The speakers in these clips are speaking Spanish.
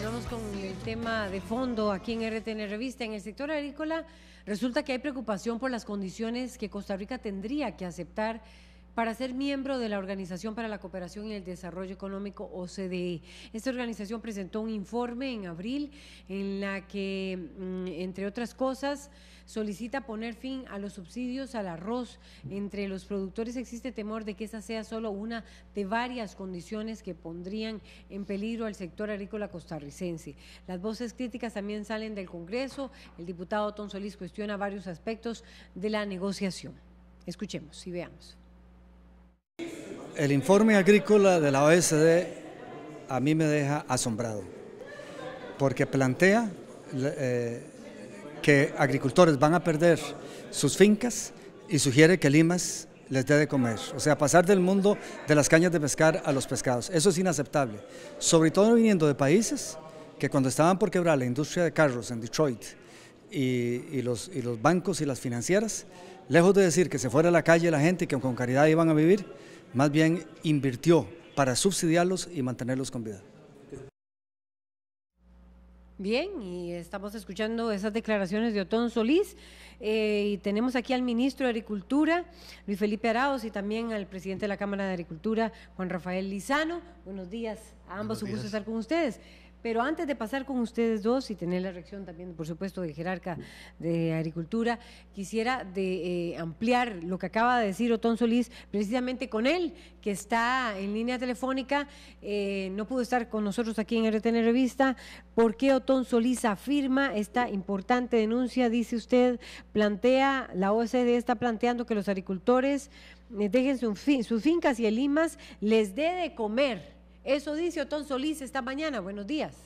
Continuamos con el tema de fondo aquí en RTN Revista. En el sector agrícola resulta que hay preocupación por las condiciones que Costa Rica tendría que aceptar para ser miembro de la Organización para la Cooperación y el Desarrollo Económico, OCDE. Esta organización presentó un informe en abril en la que, entre otras cosas, solicita poner fin a los subsidios al arroz. Entre los productores existe temor de que esa sea solo una de varias condiciones que pondrían en peligro al sector agrícola costarricense. Las voces críticas también salen del Congreso. El diputado Otón Solís cuestiona varios aspectos de la negociación. Escuchemos y veamos. El informe agrícola de la OSD a mí me deja asombrado, porque plantea que agricultores van a perder sus fincas y sugiere que Limas les dé de comer, o sea, pasar del mundo de las cañas de pescar a los pescados. Eso es inaceptable, sobre todo viniendo de países que cuando estaban por quebrar la industria de carros en Detroit y los bancos y las financieras, lejos de decir que se fuera a la calle la gente y que con caridad iban a vivir, más bien invirtió para subsidiarlos y mantenerlos con vida. Bien, y estamos escuchando esas declaraciones de Otón Solís y tenemos aquí al ministro de Agricultura, Luis Felipe Arauz, y también al presidente de la Cámara de Agricultura, Juan Rafael Lizano. Buenos días a ambos, un gusto estar con ustedes. Pero antes de pasar con ustedes dos y tener la reacción también, por supuesto, de jerarca de Agricultura, quisiera ampliar lo que acaba de decir Otón Solís, precisamente con él, que está en línea telefónica, no pudo estar con nosotros aquí en RTN Revista. ¿Por qué Otón Solís afirma esta importante denuncia? Dice usted, la OSD está planteando que los agricultores dejen sus fincas y el Limas les dé de comer. Eso dice Otón Solís esta mañana. Buenos días.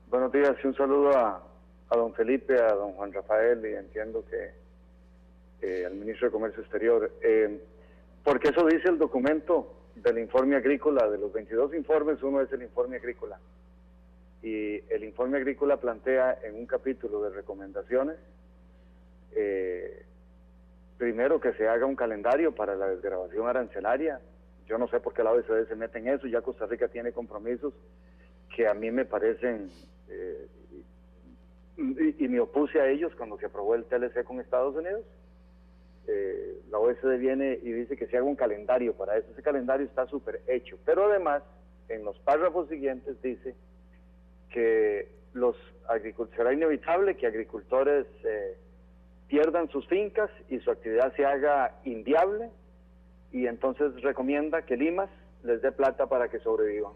Buenos días y un saludo a don Felipe, a don Juan Rafael, y entiendo que al ministro de Comercio Exterior, porque eso dice el documento del informe agrícola. De los 22 informes, uno es el informe agrícola, y el informe agrícola plantea en un capítulo de recomendaciones, primero, que se haga un calendario para la desgravación arancelaria. Yo no sé por qué la OECD se mete en eso. Ya Costa Rica tiene compromisos que a mí me parecen, y me opuse a ellos cuando se aprobó el TLC con Estados Unidos. La OECD viene y dice que se haga un calendario para eso. Ese calendario está súper hecho, pero además en los párrafos siguientes dice que será inevitable que agricultores pierdan sus fincas y su actividad se haga inviable, y entonces recomienda que Limas les dé plata para que sobrevivan.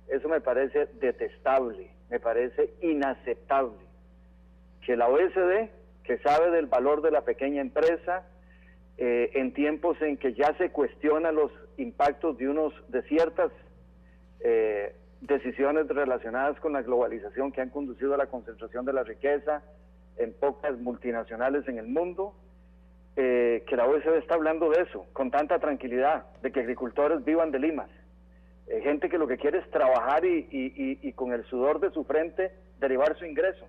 Eso me parece detestable, me parece inaceptable. Que la OSD, que sabe del valor de la pequeña empresa, en tiempos en que ya se cuestiona los impactos de ciertas decisiones relacionadas con la globalización que han conducido a la concentración de la riqueza en pocas multinacionales en el mundo, que la OECD está hablando de eso con tanta tranquilidad, de que agricultores vivan de Limas, gente que lo que quiere es trabajar y con el sudor de su frente derivar su ingreso.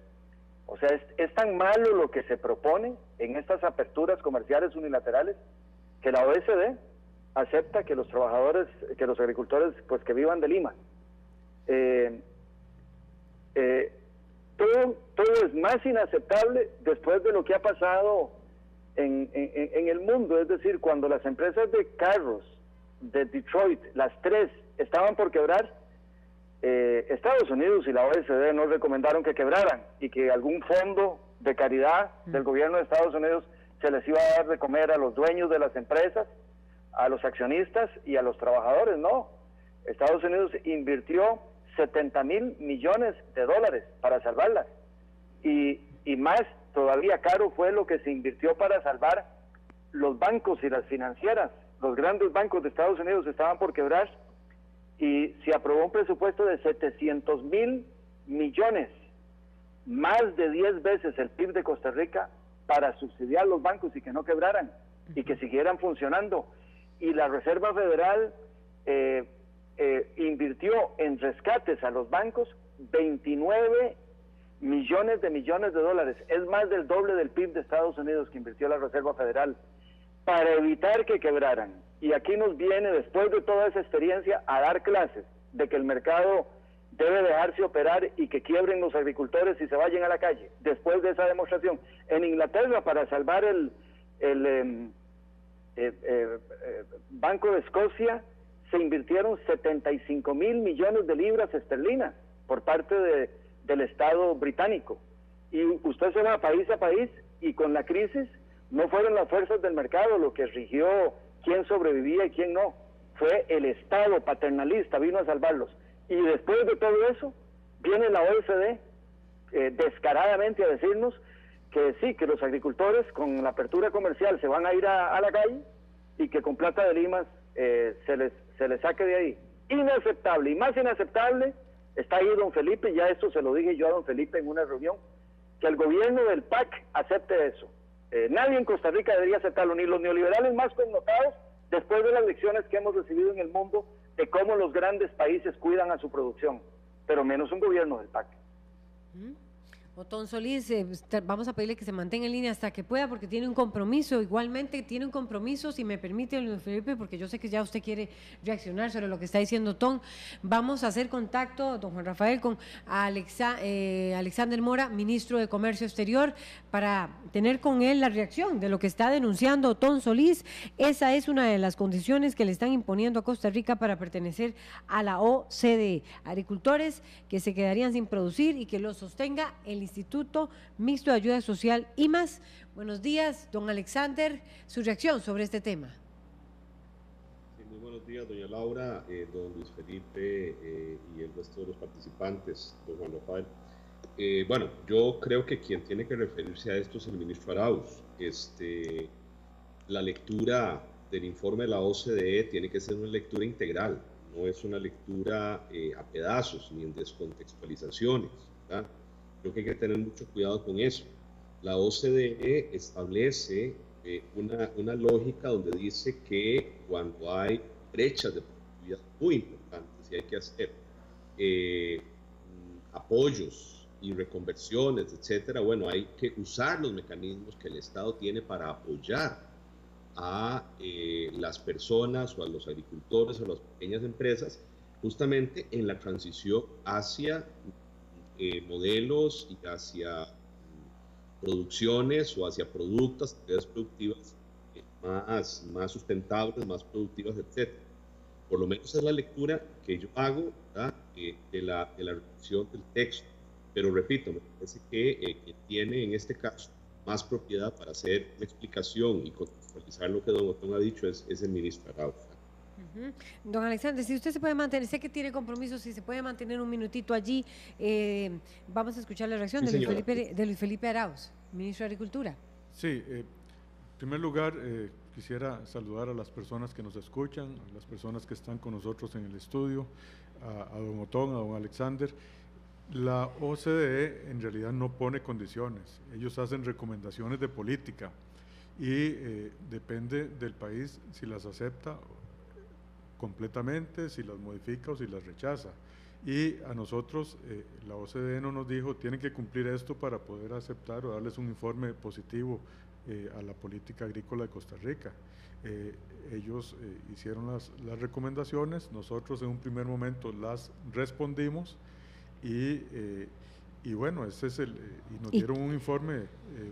O sea, es tan malo lo que se propone en estas aperturas comerciales unilaterales que la OECD acepta que los trabajadores, que los agricultores, pues que vivan de Limas. Todo es más inaceptable después de lo que ha pasado en el mundo. Es decir, cuando las empresas de carros de Detroit, las tres, estaban por quebrar, Estados Unidos y la OSD no recomendaron que quebraran y que algún fondo de caridad del gobierno de Estados Unidos se les iba a dar de comer a los dueños de las empresas, a los accionistas y a los trabajadores. No, Estados Unidos invirtió $70,000 millones para salvarlas, y más todavía caro fue lo que se invirtió para salvar los bancos y las financieras. Los grandes bancos de Estados Unidos estaban por quebrar y se aprobó un presupuesto de $700,000 millones, más de 10 veces el PIB de Costa Rica, para subsidiar los bancos y que no quebraran y que siguieran funcionando. Y la Reserva Federal invirtió en rescates a los bancos 29 millones de dólares. Es más del doble del PIB de Estados Unidos que invirtió la Reserva Federal para evitar que quebraran. Y aquí nos viene, después de toda esa experiencia, a dar clases de que el mercado debe dejarse operar y que quiebren los agricultores y se vayan a la calle. Después de esa demostración, en Inglaterra, para salvar el Banco de Escocia, se invirtieron 75.000 millones de libras esterlinas por parte del Estado británico. Y usted se va país a país, y con la crisis no fueron las fuerzas del mercado lo que rigió quién sobrevivía y quién no. Fue el Estado paternalista, vino a salvarlos. Y después de todo eso, viene la OECD descaradamente a decirnos que sí, que los agricultores con la apertura comercial se van a ir a la calle y que con plata de limas se les saque de ahí. Inaceptable, y más inaceptable, está ahí don Felipe, ya esto se lo dije yo a don Felipe en una reunión, que el gobierno del PAC acepte eso. Nadie en Costa Rica debería aceptarlo, ni los neoliberales más connotados, después de las lecciones que hemos recibido en el mundo de cómo los grandes países cuidan a su producción, pero menos un gobierno del PAC. Otón Solís, vamos a pedirle que se mantenga en línea hasta que pueda, porque tiene un compromiso, igualmente tiene un compromiso, si me permite, don Felipe, porque yo sé que ya usted quiere reaccionar sobre lo que está diciendo Otón. Vamos a hacer contacto, don Juan Rafael, con Alexander Mora, ministro de Comercio Exterior, para tener con él la reacción de lo que está denunciando Otón Solís. Esa es una de las condiciones que le están imponiendo a Costa Rica para pertenecer a la OCDE. Agricultores que se quedarían sin producir y que lo sostenga el Instituto Mixto de Ayuda Social IMAS. Buenos días, don Alexander, su reacción sobre este tema. Sí, muy buenos días, doña Laura, don Luis Felipe y el resto de los participantes, don Juan Rafael. Bueno, yo creo que quien tiene que referirse a esto es el ministro Arauz. La lectura del informe de la OCDE tiene que ser una lectura integral, no es una lectura a pedazos ni en descontextualizaciones, ¿verdad? Creo que hay que tener mucho cuidado con eso. La OCDE establece una lógica donde dice que cuando hay brechas de productividad muy importantes y hay que hacer apoyos y reconversiones, etcétera, bueno, hay que usar los mecanismos que el Estado tiene para apoyar a las personas o a los agricultores o a las pequeñas empresas justamente en la transición hacia modelos y hacia producciones o hacia productos, actividades productivas más sustentables, más productivas, etc. Por lo menos es la lectura que yo hago, de la redacción del texto. Pero repito, me parece que quien tiene en este caso más propiedad para hacer una explicación y contextualizar lo que don Otón ha dicho es el ministro Arauz. Don Alexander, si usted se puede mantener, sé que tiene compromiso, si se puede mantener un minutito allí, vamos a escuchar la reacción Sí, de Luis Felipe Arauz, ministro de Agricultura. Sí, en primer lugar quisiera saludar a las personas que nos escuchan, a las personas que están con nosotros en el estudio, a don Otón, a don Alexander. La OCDE en realidad no pone condiciones, ellos hacen recomendaciones de política y depende del país si las acepta completamente, si las modifica o si las rechaza. Y a nosotros, la OCDE no nos dijo, tienen que cumplir esto para poder aceptar o darles un informe positivo a la política agrícola de Costa Rica. Ellos hicieron las recomendaciones, nosotros en un primer momento las respondimos y bueno, ese es y nos dieron un informe,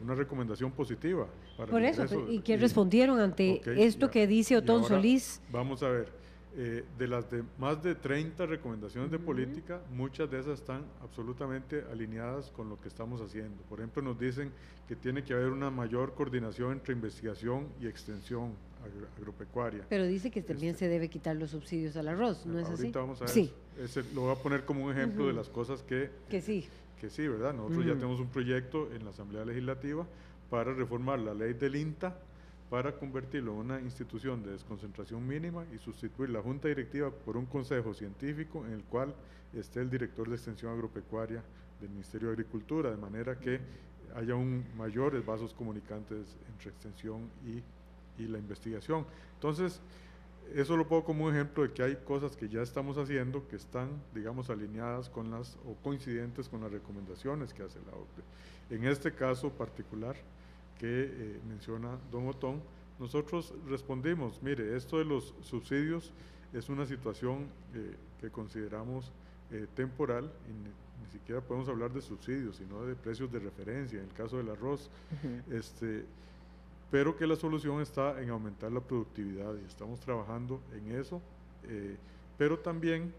una recomendación positiva. Para por eso, ¿y qué respondieron ante esto que dice Otón Solís? Vamos a ver. De las más de 30 recomendaciones de política, muchas de esas están absolutamente alineadas con lo que estamos haciendo. Por ejemplo, nos dicen que tiene que haber una mayor coordinación entre investigación y extensión agropecuaria. Pero dice que también se debe quitar los subsidios al arroz, ¿no es así? Ahorita vamos a ver, sí. Lo voy a poner como un ejemplo de las cosas que sí. Que sí, ¿verdad? Nosotros ya tenemos un proyecto en la Asamblea Legislativa para reformar la ley del INTA, para convertirlo en una institución de desconcentración mínima y sustituir la junta directiva por un consejo científico en el cual esté el director de extensión agropecuaria del Ministerio de Agricultura, de manera que haya mayores vasos comunicantes entre extensión y la investigación. Entonces, eso lo pongo como un ejemplo de que hay cosas que ya estamos haciendo que están, digamos, alineadas con o coincidentes con las recomendaciones que hace la OCDE. En este caso particular que menciona don Otón, nosotros respondimos, mire, esto de los subsidios es una situación que consideramos temporal, y ni siquiera podemos hablar de subsidios, sino de precios de referencia, en el caso del arroz, pero que la solución está en aumentar la productividad y estamos trabajando en eso, pero también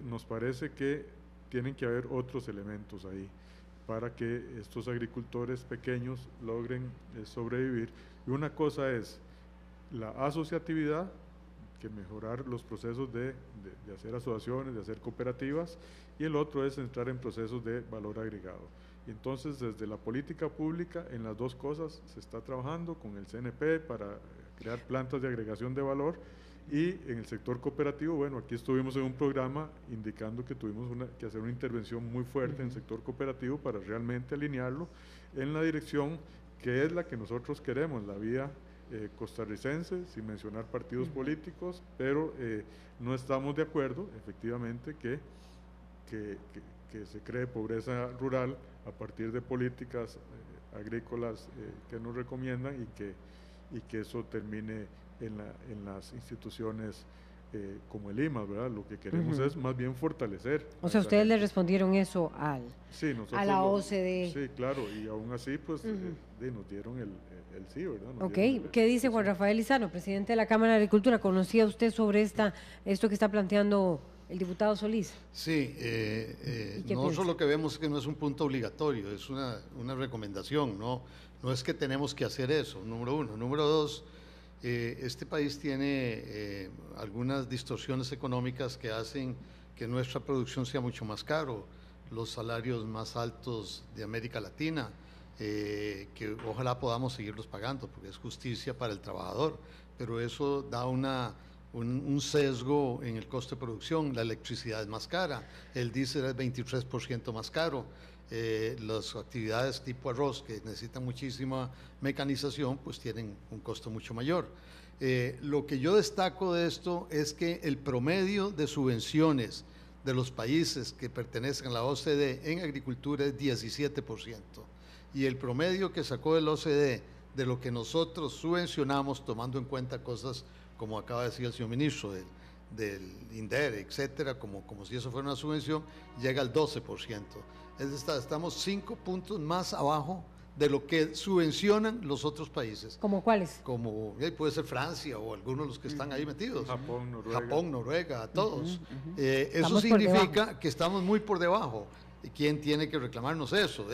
nos parece que tienen que haber otros elementos ahí para que estos agricultores pequeños logren sobrevivir. Y una cosa es la asociatividad, que mejorar los procesos de hacer asociaciones, de hacer cooperativas, y el otro es entrar en procesos de valor agregado. Y entonces, desde la política pública, en las dos cosas se está trabajando con el CNP para crear plantas de agregación de valor, y en el sector cooperativo, bueno, aquí estuvimos en un programa indicando que tuvimos que hacer una intervención muy fuerte en el sector cooperativo para realmente alinearlo en la dirección que es la que nosotros queremos, la vía costarricense, sin mencionar partidos políticos, pero no estamos de acuerdo, efectivamente, que se cree pobreza rural a partir de políticas agrícolas que nos recomiendan, y que eso termine en las instituciones como el IMAS, ¿verdad? Lo que queremos es más bien fortalecer. O sea, ustedes le respondieron eso sí, a la OCDE. Sí, claro, y aún así, pues, nos dieron el sí, ¿verdad? ¿Qué dice Juan Rafael Lizano, presidente de la Cámara de Agricultura? ¿Conocía usted sobre esto que está planteando el diputado Solís? Sí, nosotros lo que vemos es que no es un punto obligatorio, es una recomendación, no es que tenemos que hacer eso, número uno. Número dos, este país tiene algunas distorsiones económicas que hacen que nuestra producción sea mucho más caro, los salarios más altos de América Latina, que ojalá podamos seguirlos pagando, porque es justicia para el trabajador, pero eso da un sesgo en el costo de producción. La electricidad es más cara, el diésel es 23% más caro, las actividades tipo arroz, que necesitan muchísima mecanización, pues tienen un costo mucho mayor. Lo que yo destaco de esto es que el promedio de subvenciones de los países que pertenecen a la OCDE en agricultura es 17%, y el promedio que sacó el OCDE de lo que nosotros subvencionamos, tomando en cuenta cosas como acaba de decir el señor ministro, del INDER, etcétera, como si eso fuera una subvención, llega al 12%. Estamos 5 puntos más abajo de lo que subvencionan los otros países. ¿Como cuáles? Como puede ser Francia o algunos de los que están ahí metidos. Japón, Noruega, todos. Eso significa que estamos muy por debajo. ¿Quién tiene que reclamarnos eso?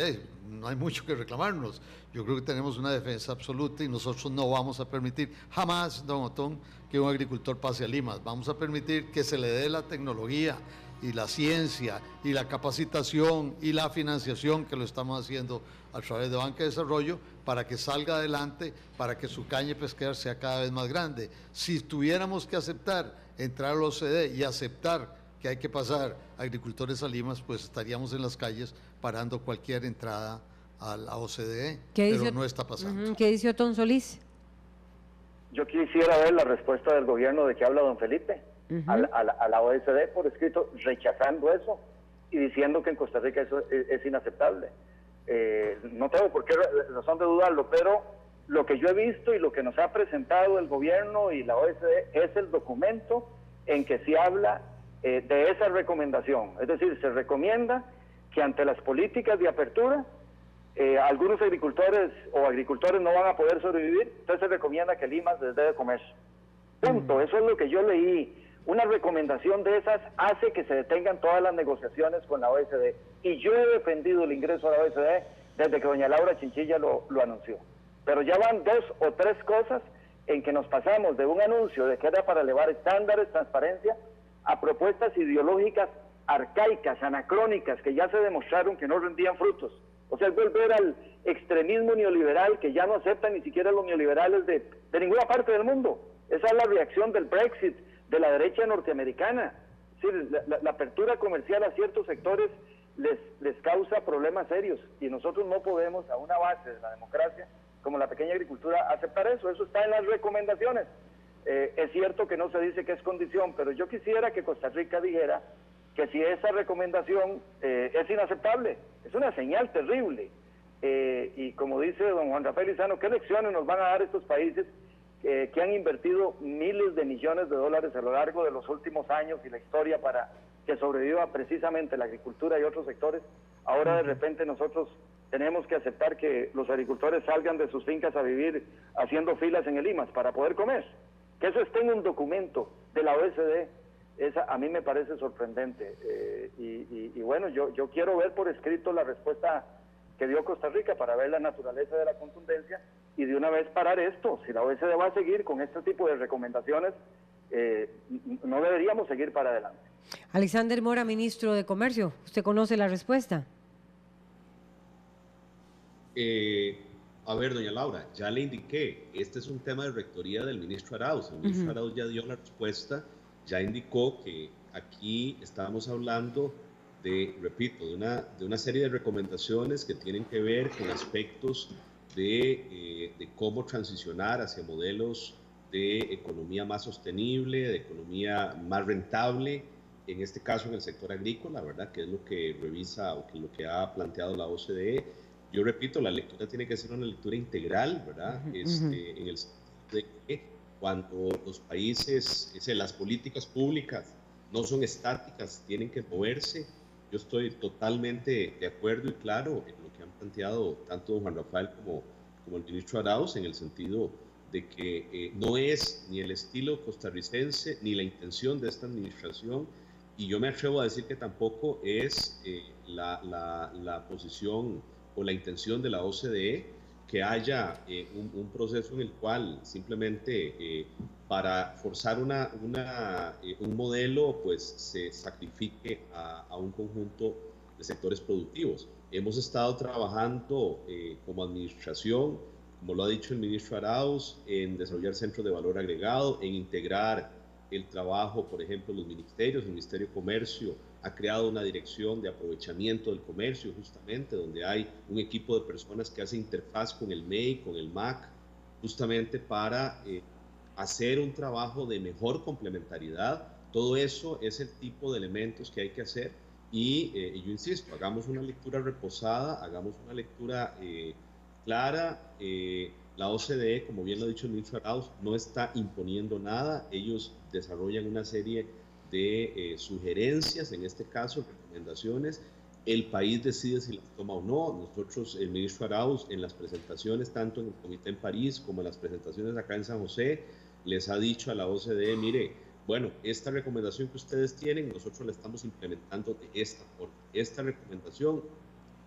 No hay mucho que reclamarnos. Yo creo que tenemos una defensa absoluta y nosotros no vamos a permitir jamás, don Otón, que un agricultor pase a Limas. Vamos a permitir que se le dé la tecnología y la ciencia y la capacitación y la financiación, que lo estamos haciendo a través de Banca de Desarrollo, para que salga adelante, para que su caña pesquera sea cada vez más grande. Si tuviéramos que aceptar entrar a la OCDE y aceptar que hay que pasar agricultores a Limas, pues estaríamos en las calles parando cualquier entrada a la OCDE, pero no está pasando. ¿Qué dice Otón Solís? Yo quisiera ver la respuesta del gobierno de que habla don Felipe a la OCDE por escrito, rechazando eso y diciendo que en Costa Rica eso es inaceptable. No tengo por qué razón de dudarlo, pero lo que yo he visto y lo que nos ha presentado el gobierno y la OCDE es el documento en que se habla de esa recomendación. Es decir, se recomienda que ante las políticas de apertura algunos agricultores no van a poder sobrevivir, entonces se recomienda que Limas les dé de comer. Punto. Eso es lo que yo leí. Una recomendación de esas hace que se detengan todas las negociaciones con la OCDE, y yo he defendido el ingreso a la OCDE desde que doña Laura Chinchilla lo anunció. Pero ya van 2 o 3 cosas en que nos pasamos de un anuncio de que era para elevar estándares, transparencia, a propuestas ideológicas arcaicas, anacrónicas, que ya se demostraron que no rendían frutos. O sea, es volver al extremismo neoliberal que ya no aceptan ni siquiera los neoliberales de ninguna parte del mundo. Esa es la reacción del Brexit, de la derecha norteamericana. Es decir, la apertura comercial a ciertos sectores les causa problemas serios, y nosotros no podemos, a una base de la democracia como la pequeña agricultura, aceptar eso. Eso está en las recomendaciones. Es cierto que no se dice que es condición, pero yo quisiera que Costa Rica dijera que si esa recomendación es inaceptable, es una señal terrible. Y como dice don Juan Rafael Lizano, ¿qué lecciones nos van a dar estos países que han invertido miles de millones de dólares a lo largo de los últimos años y la historia para que sobreviva precisamente la agricultura y otros sectores, ahora de repente nosotros tenemos que aceptar que los agricultores salgan de sus fincas a vivir haciendo filas en el IMAS para poder comer. Que eso esté en un documento de la OECD, a mí me parece sorprendente. Y bueno, yo quiero ver por escrito la respuesta que dio Costa Rica para ver la naturaleza de la contundencia y de una vez parar esto. Si la OECD va a seguir con este tipo de recomendaciones, no deberíamos seguir para adelante. Alexander Mora, ministro de Comercio, ¿usted conoce la respuesta? A ver, doña Laura, ya le indiqué, este es un tema de rectoría del ministro Arauz. El ministro Arauz ya dio la respuesta, ya indicó que aquí estábamos hablando de, repito, de una serie de recomendaciones que tienen que ver con aspectos de cómo transicionar hacia modelos de economía más sostenible, de economía más rentable, en este caso en el sector agrícola, ¿verdad? Que es lo que revisa o que lo que ha planteado la OCDE. Yo repito, la lectura tiene que ser una lectura integral, ¿verdad? En el sentido de que cuando los países, las políticas públicas no son estáticas, tienen que moverse. Yo estoy totalmente de acuerdo y claro en lo que han planteado tanto don Juan Rafael como el ministro Arauz, en el sentido de que no es ni el estilo costarricense ni la intención de esta administración, y yo me atrevo a decir que tampoco es la posición o la intención de la OCDE que haya un proceso en el cual simplemente para forzar un modelo pues se sacrifique a un conjunto de sectores productivos. Hemos estado trabajando como administración, como lo ha dicho el ministro Arauz, en desarrollar centros de valor agregado, en integrar el trabajo, por ejemplo, los ministerios. El Ministerio de Comercio ha creado una dirección de aprovechamiento del comercio, justamente, donde hay un equipo de personas que hace interfaz con el MEI, con el MAC, justamente para hacer un trabajo de mejor complementariedad. Todo eso es el tipo de elementos que hay que hacer y yo insisto, hagamos una lectura reposada, hagamos una lectura clara. La OCDE, como bien lo ha dicho el ministro Arauz, no está imponiendo nada. Ellos desarrollan una serie de sugerencias, en este caso recomendaciones. El país decide si las toma o no. Nosotros, el ministro Arauz, en las presentaciones, tanto en el comité en París como en las presentaciones acá en San José, les ha dicho a la OCDE, mire, bueno, esta recomendación que ustedes tienen, nosotros la estamos implementando de esta forma. Esta recomendación,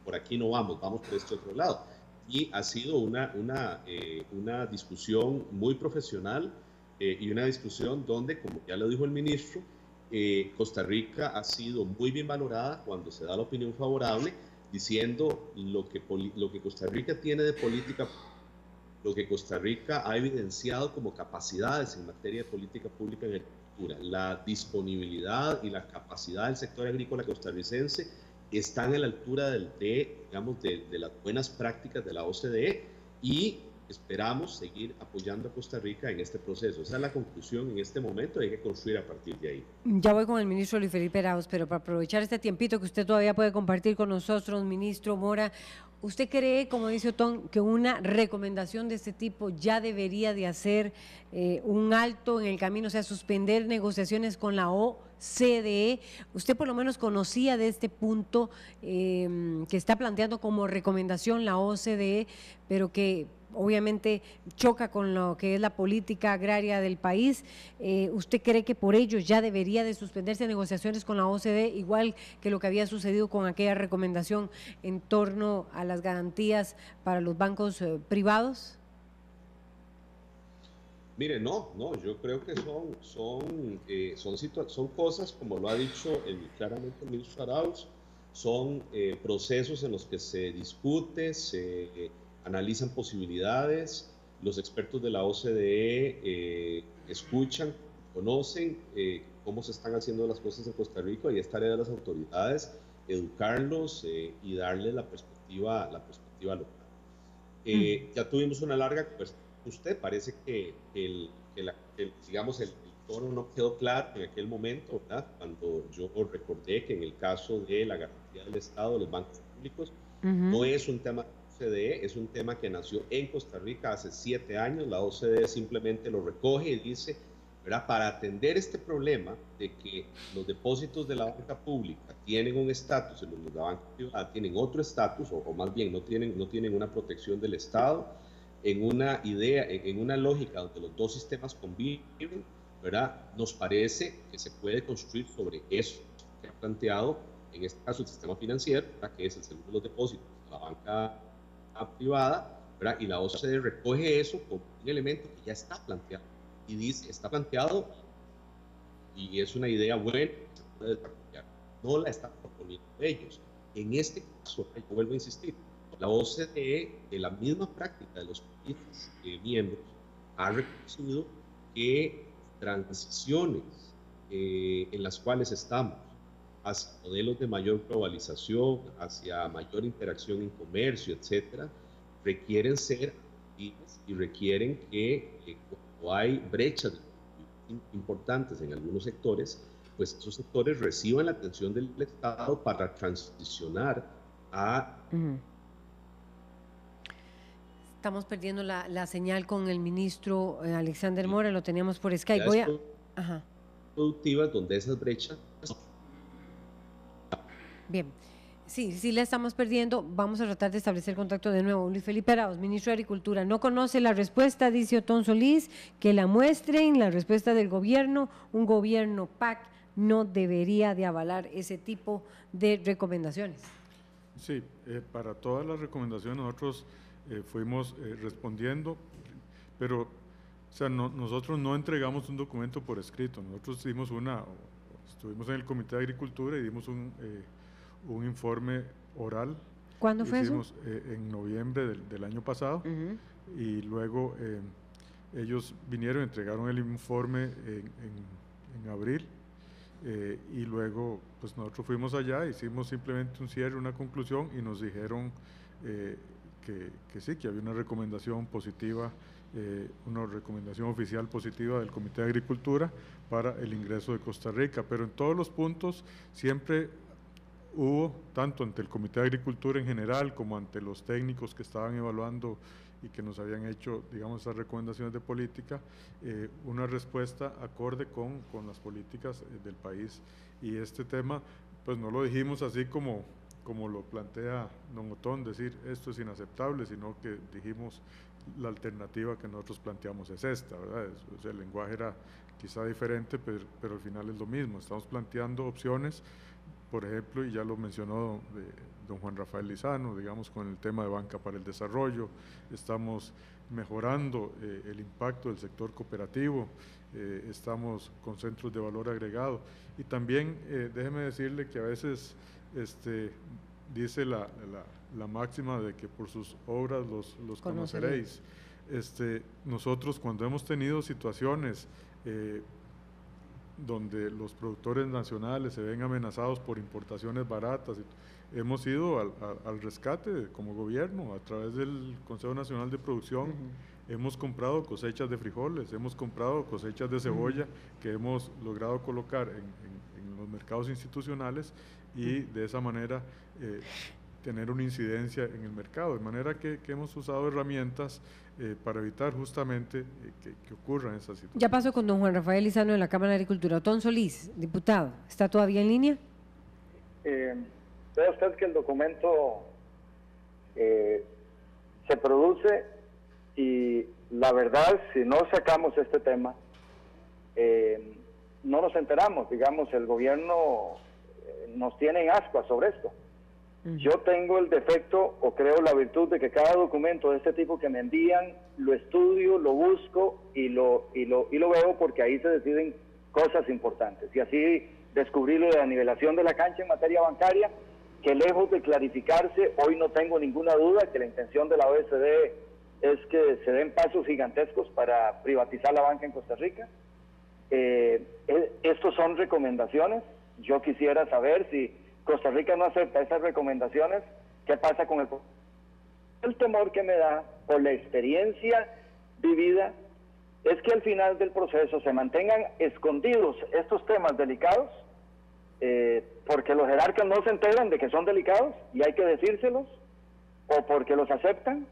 por aquí no vamos, vamos por este otro lado. Y ha sido una discusión muy profesional y una discusión donde, como ya lo dijo el ministro, Costa Rica ha sido muy bien valorada cuando se da la opinión favorable, diciendo lo que Costa Rica tiene de política, lo que Costa Rica ha evidenciado como capacidades en materia de política pública en agricultura. La disponibilidad y la capacidad del sector agrícola costarricense están a la altura de las buenas prácticas de la OCDE y esperamos seguir apoyando a Costa Rica en este proceso. Esa es la conclusión en este momento, hay que construir a partir de ahí. Ya voy con el ministro Luis Felipe Arauz, pero para aprovechar este tiempito que usted todavía puede compartir con nosotros, ministro Mora, ¿usted cree, como dice Otón, que una recomendación de este tipo ya debería de hacer un alto en el camino, o sea, suspender negociaciones con la OCDE? ¿Usted por lo menos conocía de este punto que está planteando como recomendación la OCDE, pero que obviamente choca con lo que es la política agraria del país? ¿Usted cree que por ello ya debería de suspenderse negociaciones con la OCDE, igual que lo que había sucedido con aquella recomendación en torno a las garantías para los bancos privados? Mire, no, yo creo que son cosas, como lo ha dicho claramente el ministro Arauz, son procesos en los que se discute, se analizan posibilidades, los expertos de la OCDE escuchan, conocen cómo se están haciendo las cosas en Costa Rica y es tarea de las autoridades educarlos y darle la perspectiva local. Ya tuvimos una larga conversación con usted, parece que el tono no quedó claro en aquel momento, ¿verdad? Cuando yo recordé que en el caso de la garantía del Estado de los bancos públicos, no es un tema OCDE, es un tema que nació en Costa Rica hace 7 años. La OCDE simplemente lo recoge y dice, ¿verdad? Para atender este problema de que los depósitos de la banca pública tienen un estatus y los de la banca privada tienen otro estatus, o más bien no tienen una protección del Estado, en una idea, en una lógica donde los dos sistemas conviven, ¿verdad? Nos parece que se puede construir sobre eso que ha planteado, en este caso, el sistema financiero, ¿verdad? Que es el seguro de los depósitos de la banca privada, ¿verdad? Y la OCDE recoge eso como un elemento que ya está planteado. Y dice, está planteado y es una idea buena, se puede desarrollar. No la están proponiendo ellos. En este caso, yo vuelvo a insistir, la OCDE, de la misma práctica de los países miembros, ha reconocido que transiciones en las cuales estamos hacia modelos de mayor globalización, hacia mayor interacción en comercio, etcétera, requieren ser activas y requieren que cuando hay brechas importantes en algunos sectores, pues esos sectores reciban la atención del Estado para transicionar a... Estamos perdiendo la señal con el ministro Alexander Mora, lo teníamos por Skype. Productivas donde esas brechas... Bien, sí la estamos perdiendo. Vamos a tratar de establecer contacto de nuevo. Luis Felipe Arauz, ministro de Agricultura, no conoce la respuesta, dice Otón Solís, que la muestren, la respuesta del gobierno. Un gobierno PAC no debería de avalar ese tipo de recomendaciones. Sí, para todas las recomendaciones nosotros fuimos respondiendo, pero o sea, nosotros no entregamos un documento por escrito, nosotros estuvimos en el Comité de Agricultura y dimos un informe oral. ¿Cuándo fue eso? En noviembre del año pasado, y luego ellos vinieron, entregaron el informe en abril, y luego pues nosotros fuimos allá, hicimos simplemente un cierre, una conclusión, y nos dijeron que sí, que había una recomendación positiva, una recomendación oficial positiva del Comité de Agricultura para el ingreso de Costa Rica, pero en todos los puntos siempre hubo, tanto ante el Comité de Agricultura en general como ante los técnicos que estaban evaluando y que nos habían hecho, digamos, esas recomendaciones de política, una respuesta acorde con las políticas del país. Y este tema, pues no lo dijimos así como lo plantea don Otón, decir esto es inaceptable, sino que dijimos la alternativa que nosotros planteamos es esta, ¿verdad? O sea, el lenguaje era quizá diferente, pero al final es lo mismo. Estamos planteando opciones, por ejemplo, y ya lo mencionó don Juan Rafael Lizano, digamos, con el tema de banca para el desarrollo. Estamos mejorando el impacto del sector cooperativo, estamos con centros de valor agregado, y también déjeme decirle que a veces dice la máxima de que por sus obras los conoceréis. Nosotros, cuando hemos tenido situaciones donde los productores nacionales se ven amenazados por importaciones baratas, hemos ido al rescate como gobierno a través del Consejo Nacional de Producción. Hemos comprado cosechas de frijoles, hemos comprado cosechas de cebolla que hemos logrado colocar en los mercados institucionales, y de esa manera tener una incidencia en el mercado, de manera que hemos usado herramientas para evitar justamente que ocurran esas situaciones. Ya pasó con don Juan Rafael Lizano de la Cámara de Agricultura. Otón Solís, diputado, ¿está todavía en línea? Vea usted que el documento se produce, y la verdad, si no sacamos este tema, no nos enteramos. Digamos, el gobierno nos tiene en ascuas sobre esto. Yo tengo el defecto, o creo la virtud, de que cada documento de este tipo que me envían, lo estudio, lo busco y lo veo, porque ahí se deciden cosas importantes. Y así descubrí lo de la nivelación de la cancha en materia bancaria, que lejos de clarificarse, hoy no tengo ninguna duda que la intención de la OECD es que se den pasos gigantescos para privatizar la banca en Costa Rica. Estos son recomendaciones. Yo quisiera saber, si Costa Rica no acepta esas recomendaciones, ¿qué pasa con el temor que me da por la experiencia vivida? Es que al final del proceso se mantengan escondidos estos temas delicados, porque los jerarcas no se enteran de que son delicados y hay que decírselos, o porque los aceptan,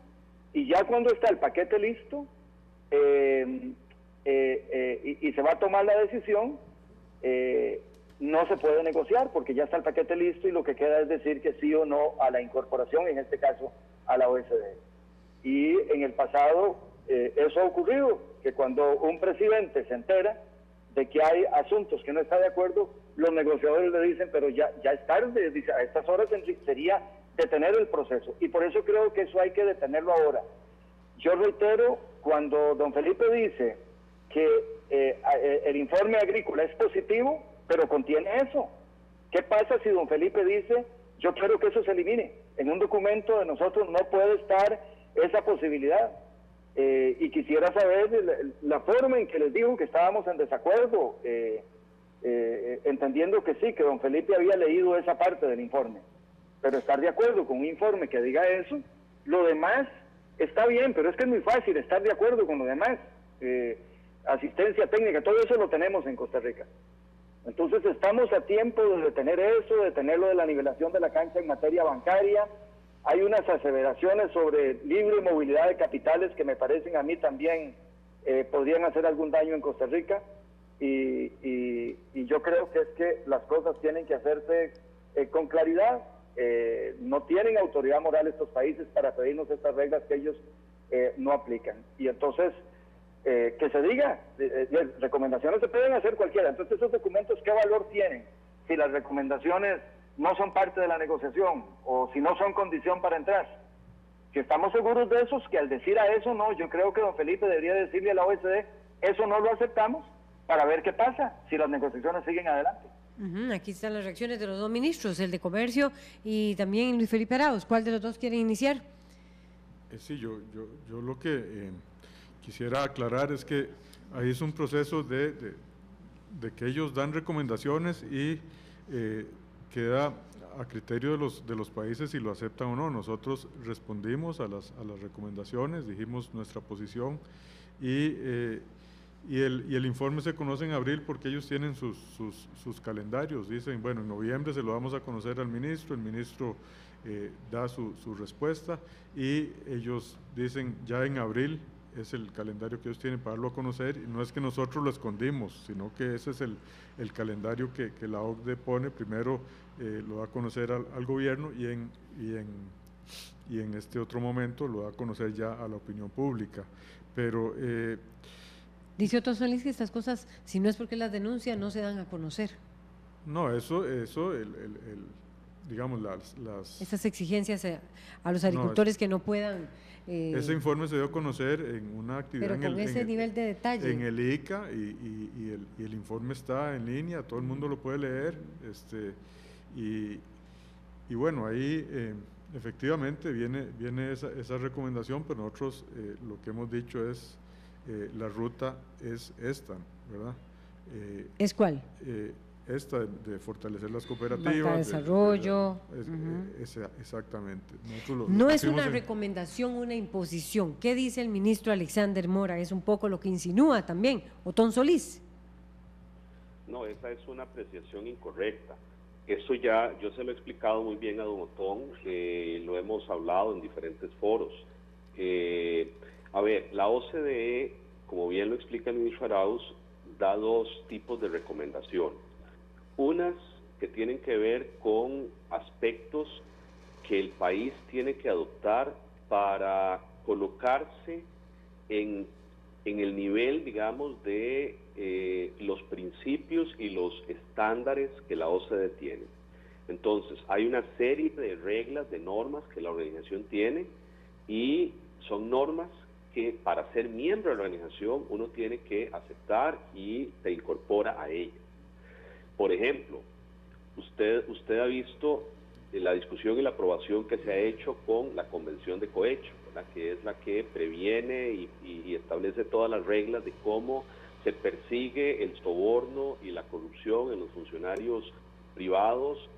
y ya cuando está el paquete listo, y se va a tomar la decisión, no se puede negociar porque ya está el paquete listo y lo que queda es decir que sí o no a la incorporación, en este caso a la OSD. Y en el pasado eso ha ocurrido, que cuando un presidente se entera de que hay asuntos que no está de acuerdo, los negociadores le dicen, pero ya es tarde, dice, a estas horas sería detener el proceso. Y por eso creo que eso hay que detenerlo ahora. Yo reitero, cuando don Felipe dice que el informe agrícola es positivo, pero contiene eso. ¿Qué pasa si don Felipe dice, yo quiero que eso se elimine? En un documento de nosotros no puede estar esa posibilidad. Y quisiera saber la forma en que les dijo que estábamos en desacuerdo, entendiendo que sí, que don Felipe había leído esa parte del informe, pero estar de acuerdo con un informe que diga eso, lo demás está bien, pero es que es muy fácil estar de acuerdo con lo demás, asistencia técnica, todo eso lo tenemos en Costa Rica. Entonces estamos a tiempo de detener eso, de detener lo de la nivelación de la cancha en materia bancaria. Hay unas aseveraciones sobre libre movilidad de capitales que me parecen a mí también podrían hacer algún daño en Costa Rica y yo creo que es que las cosas tienen que hacerse con claridad. No tienen autoridad moral estos países para pedirnos estas reglas que ellos no aplican. Y entonces, que se diga, recomendaciones se pueden hacer cualquiera. Entonces, esos documentos, ¿qué valor tienen si las recomendaciones no son parte de la negociación o si no son condición para entrar? Si estamos seguros de eso, que al decir a eso no, yo creo que don Felipe debería decirle a la OSD, eso no lo aceptamos, para ver qué pasa si las negociaciones siguen adelante. Aquí están las reacciones de los dos ministros, el de Comercio y también Luis Felipe Arauz. ¿Cuál de los dos quiere iniciar? Sí, yo lo que quisiera aclarar es que ahí es un proceso de que ellos dan recomendaciones y queda a criterio de los países si lo aceptan o no. Nosotros respondimos a las recomendaciones, dijimos nuestra posición y el informe se conoce en abril porque ellos tienen sus calendarios. Dicen, bueno, en noviembre se lo vamos a conocer al ministro, el ministro da su respuesta y ellos dicen ya en abril es el calendario que ellos tienen para darlo a conocer, y no es que nosotros lo escondimos, sino que ese es el calendario que la OCDE pone. Primero lo da a conocer al gobierno y en este otro momento lo da a conocer ya a la opinión pública. Pero dice Otón Solís que estas cosas, si no es porque las denuncia, no se dan a conocer. No, eso digamos, esas exigencias a los agricultores que no puedan... ese informe se dio a conocer en una actividad... Pero con ese nivel de detalle. En el ICA, y el informe está en línea, todo el mundo lo puede leer, y bueno, ahí efectivamente viene esa recomendación, pero nosotros lo que hemos dicho es, la ruta es esta, ¿verdad? ¿Es cuál? Esta de fortalecer las cooperativas. Banca de desarrollo. Exactamente. No es una recomendación, una imposición. ¿Qué dice el ministro Alexander Mora? Es un poco lo que insinúa también Otón Solís. No, esa es una apreciación incorrecta. Eso ya yo se lo he explicado muy bien a don Otón, lo hemos hablado en diferentes foros. A ver, la OCDE, como bien lo explica el ministro Arauz, da dos tipos de recomendaciones. Unas que tienen que ver con aspectos que el país tiene que adoptar para colocarse en el nivel, digamos, de los principios y los estándares que la OCDE tiene. Entonces, hay una serie de reglas, de normas que la organización tiene, y son normas que para ser miembro de la organización uno tiene que aceptar y se incorpora a ella. Por ejemplo, usted ha visto la discusión y la aprobación que se ha hecho con la Convención de Cohecho, ¿verdad?, que es la que previene y establece todas las reglas de cómo se persigue el soborno y la corrupción en los funcionarios privados,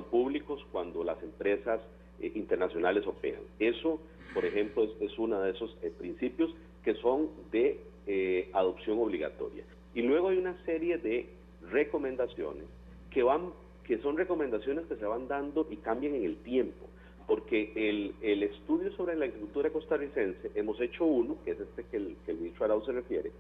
públicos, cuando las empresas internacionales operan. Eso, por ejemplo, es uno de esos principios que son de adopción obligatoria. Y luego hay una serie de recomendaciones que son recomendaciones que se van dando y cambian en el tiempo. porque el estudio sobre la agricultura costarricense, hemos hecho uno, que es este que el ministro Arauz se refiere,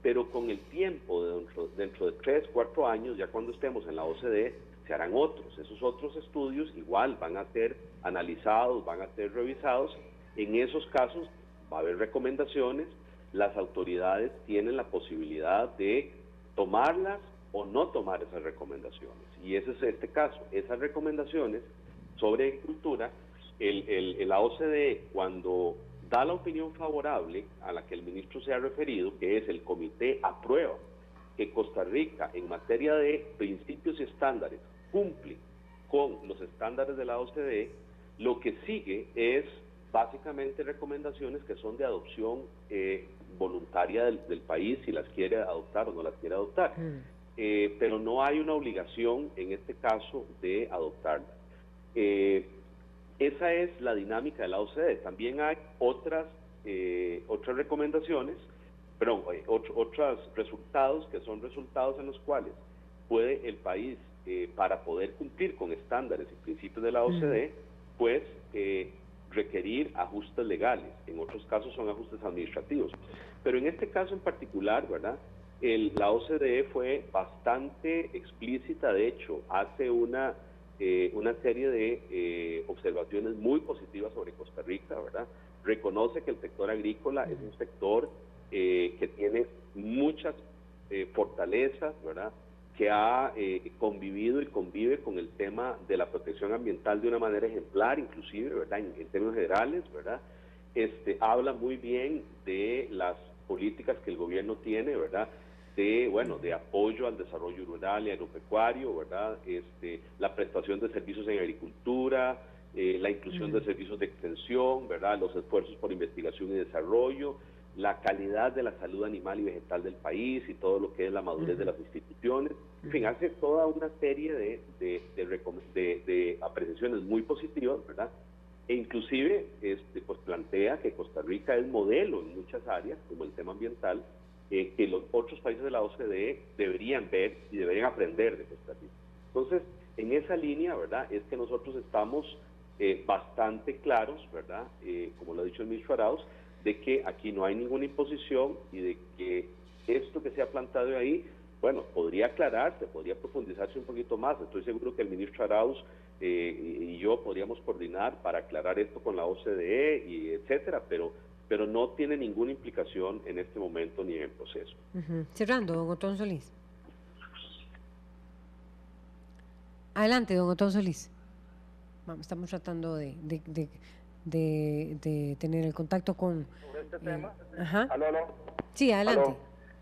pero con el tiempo, dentro de 3, 4 años, ya cuando estemos en la OCDE, se harán otros. Esos otros estudios igual van a ser analizados, van a ser revisados. En esos casos va a haber recomendaciones, las autoridades tienen la posibilidad de tomarlas o no tomar esas recomendaciones. Y ese es este caso. Esas recomendaciones sobre agricultura, la OCDE, cuando da la opinión favorable a la que el ministro se ha referido, que es el comité aprueba que Costa Rica en materia de principios y estándares cumple con los estándares de la OCDE, lo que sigue es básicamente recomendaciones que son de adopción voluntaria del país, si las quiere adoptar o no las quiere adoptar. Pero no hay una obligación en este caso de adoptarlas. Esa es la dinámica de la OCDE. También hay otras recomendaciones, otros resultados que son resultados en los cuales puede el país, para poder cumplir con estándares y principios de la OCDE, pues requerir ajustes legales. En otros casos son ajustes administrativos. Pero en este caso en particular, ¿verdad? La OCDE fue bastante explícita. De hecho, hace una serie de observaciones muy positivas sobre Costa Rica, ¿verdad? Reconoce que el sector agrícola es un sector que tiene muchas fortalezas, ¿verdad? Que ha convivido y convive con el tema de la protección ambiental de una manera ejemplar, inclusive, ¿verdad? En términos generales, ¿verdad? Habla muy bien de las políticas que el gobierno tiene, ¿verdad? De apoyo al desarrollo rural y agropecuario, ¿verdad? La prestación de servicios en agricultura, la inclusión de servicios de extensión, ¿verdad? Los esfuerzos por investigación y desarrollo, la calidad de la salud animal y vegetal del país y todo lo que es la madurez de las instituciones. En fin, hace toda una serie de apreciaciones muy positivas, ¿verdad? E inclusive pues plantea que Costa Rica es modelo en muchas áreas, como el tema ambiental, que los otros países de la OCDE deberían ver y deberían aprender de Costa Rica. Entonces, en esa línea, ¿verdad?, es que nosotros estamos bastante claros, ¿verdad?, como lo ha dicho el ministro Arauz, de que aquí no hay ninguna imposición y de que esto que se ha planteado ahí, bueno, podría aclararse, podría profundizarse un poquito más. Estoy seguro que el ministro Arauz y yo podríamos coordinar para aclarar esto con la OCDE, y etcétera, pero no tiene ninguna implicación en este momento ni en el proceso. Cerrando, don Otón Solís. Adelante, don Otón Solís. Vamos, estamos tratando de tener el contacto con... ¿Sobre este tema? Ajá. ¿Aló? Sí, adelante. ¿Aló?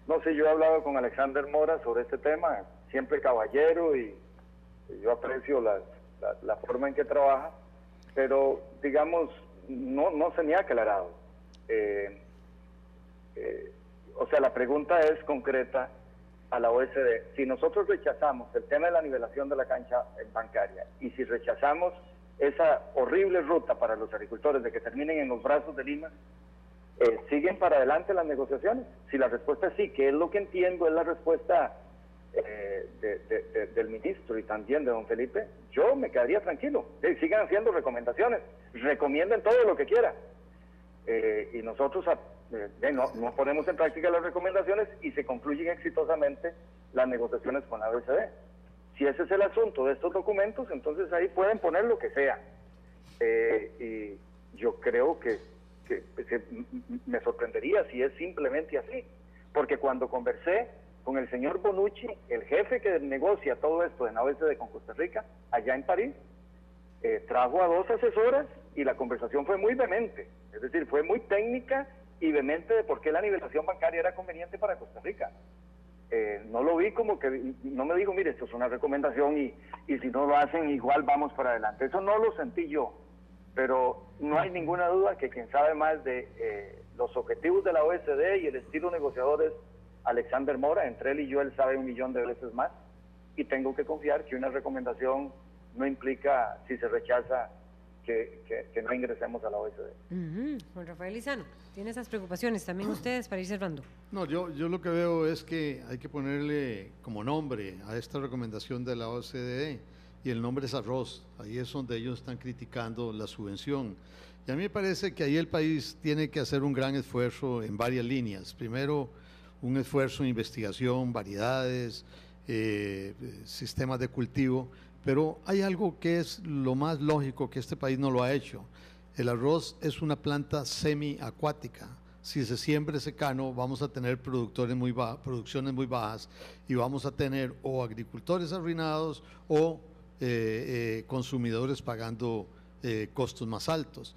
No sé, yo he hablado con Alexander Mora sobre este tema, siempre caballero, y yo aprecio la forma en que trabaja, pero, digamos, no se me ha aclarado. O sea, la pregunta es concreta a la OCDE. Si nosotros rechazamos el tema de la nivelación de la cancha bancaria, y si rechazamos esa horrible ruta para los agricultores de que terminen en los brazos de Lima, ¿siguen para adelante las negociaciones? Si la respuesta es sí, que es lo que entiendo es la respuesta del ministro y también de don Felipe, yo me quedaría tranquilo. Sigan haciendo recomendaciones, recomienden todo lo que quieran. Y nosotros no ponemos en práctica las recomendaciones y se concluyen exitosamente las negociaciones con la OECD. Si ese es el asunto de estos documentos, entonces ahí pueden poner lo que sea. Y yo creo que me sorprendería si es simplemente así, porque cuando conversé con el señor Bonucci, el jefe que negocia todo esto en la OECD con Costa Rica, allá en París, trajo a 2 asesoras y la conversación fue muy vehemente, es decir, fue muy técnica y vehemente de por qué la nivelación bancaria era conveniente para Costa Rica. No lo vi como que, no me dijo, mire, esto es una recomendación y si no lo hacen igual vamos para adelante. Eso no lo sentí yo, pero no hay ninguna duda que quien sabe más de los objetivos de la OECD y el estilo negociador es Alexander Mora. Entre él y yo, él sabe 1.000.000 de veces más, y tengo que confiar que una recomendación no implica, si se rechaza, que no ingresemos a la OECD. Juan Rafael Lizano, ¿tiene esas preocupaciones también ustedes para ir cerrando? No, yo lo que veo es que hay que ponerle como nombre a esta recomendación de la OCDE. y el nombre es arroz. Ahí es donde ellos están criticando la subvención. Y a mí me parece que ahí el país tiene que hacer un gran esfuerzo en varias líneas. Primero, un esfuerzo en investigación, variedades, sistemas de cultivo, pero hay algo que es lo más lógico que este país no lo ha hecho. El arroz es una planta semiacuática. Si se siembra secano, vamos a tener producciones muy bajas y vamos a tener o agricultores arruinados o consumidores pagando costos más altos.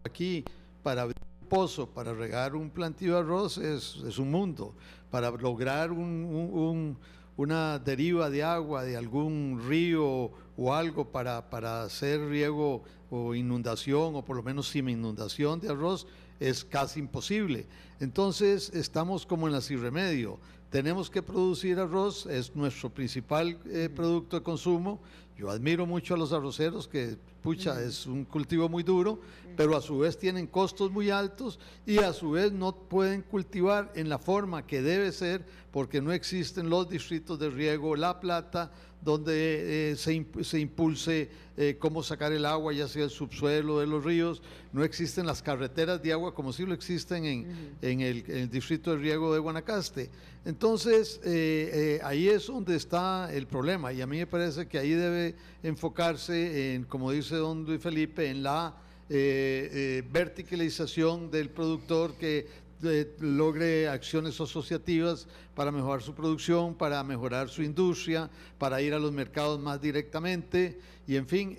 Aquí, para abrir un pozo, para regar un plantío de arroz es un mundo. Para lograr una deriva de agua de algún río o algo para hacer riego o inundación, o por lo menos sin inundación de arroz, es casi imposible. Entonces estamos como en la sin remedio. Tenemos que producir arroz, es nuestro principal producto de consumo. Yo admiro mucho a los arroceros, que pucha, es un cultivo muy duro, pero a su vez tienen costos muy altos y a su vez no pueden cultivar en la forma que debe ser, porque no existen los distritos de riego, la plata, donde se impulse cómo sacar el agua, ya sea el subsuelo de los ríos. No existen las carreteras de agua como sí lo existen en el distrito de riego de Guanacaste. Entonces, ahí es donde está el problema, y a mí me parece que ahí debe enfocarse en, como dice don Luis Felipe, en la verticalización del productor, que logre acciones asociativas para mejorar su producción, para mejorar su industria, para ir a los mercados más directamente, y en fin,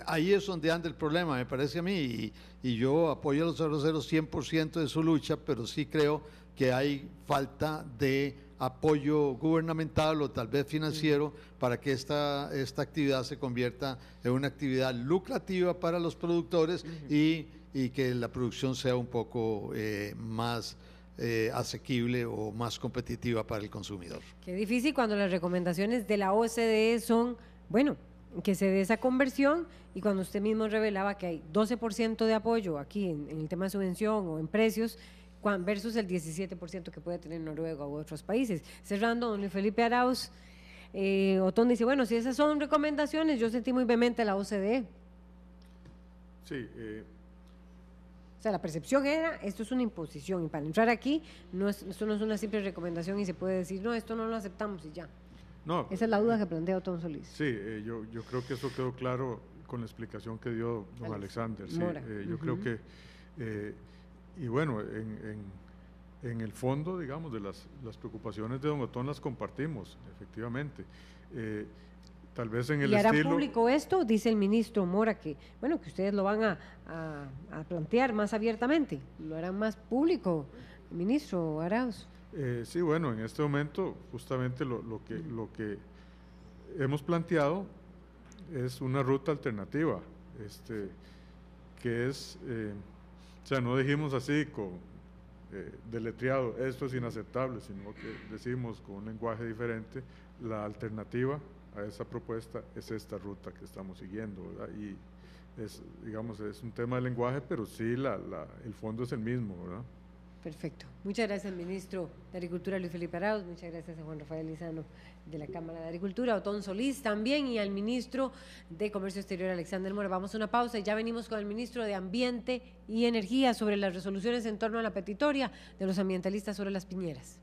ahí es donde anda el problema, me parece a mí, y yo apoyo a los arroceros 100% de su lucha, pero sí creo que hay falta de apoyo gubernamental o tal vez financiero para que esta actividad se convierta en una actividad lucrativa para los productores y que la producción sea un poco más asequible o más competitiva para el consumidor. Qué difícil cuando las recomendaciones de la OCDE son, bueno, que se dé esa conversión, y cuando usted mismo revelaba que hay 12% de apoyo aquí en el tema de subvención o en precios, versus el 17% que puede tener Noruega u otros países. Cerrando, don Luis Felipe Arauz, Otón dice, bueno, si esas son recomendaciones, yo sentí muy vehemente la OCDE. Sí. O sea, la percepción era, esto es una imposición, y para entrar aquí, esto no es una simple recomendación y se puede decir, no, esto no lo aceptamos y ya. No, esa es la duda que plantea Otón Solís. Sí, yo creo que eso quedó claro con la explicación que dio don Alexander. Sí, yo creo que... y bueno, en el fondo, digamos, de las preocupaciones de don Otón las compartimos, efectivamente. Tal vez en el estilo... ¿Y hará público esto? Dice el ministro Mora que, bueno, que ustedes lo van a plantear más abiertamente. ¿Lo harán más público, ministro Arauz? Sí, bueno, en este momento justamente lo que hemos planteado es una ruta alternativa, que es... o sea, no dijimos así deletreado, esto es inaceptable, sino que decimos con un lenguaje diferente, la alternativa a esa propuesta es esta ruta que estamos siguiendo, ¿verdad? Y es, digamos, es un tema de lenguaje, pero sí el fondo es el mismo, ¿verdad? Perfecto. Muchas gracias, ministro de Agricultura Luis Felipe Arauz, muchas gracias a Juan Rafael Lizano de la Cámara de Agricultura, a Otón Solís también, y al ministro de Comercio Exterior Alexander Mora. Vamos a una pausa y ya venimos con el ministro de Ambiente y Energía sobre las resoluciones en torno a la petitoria de los ambientalistas sobre las piñeras.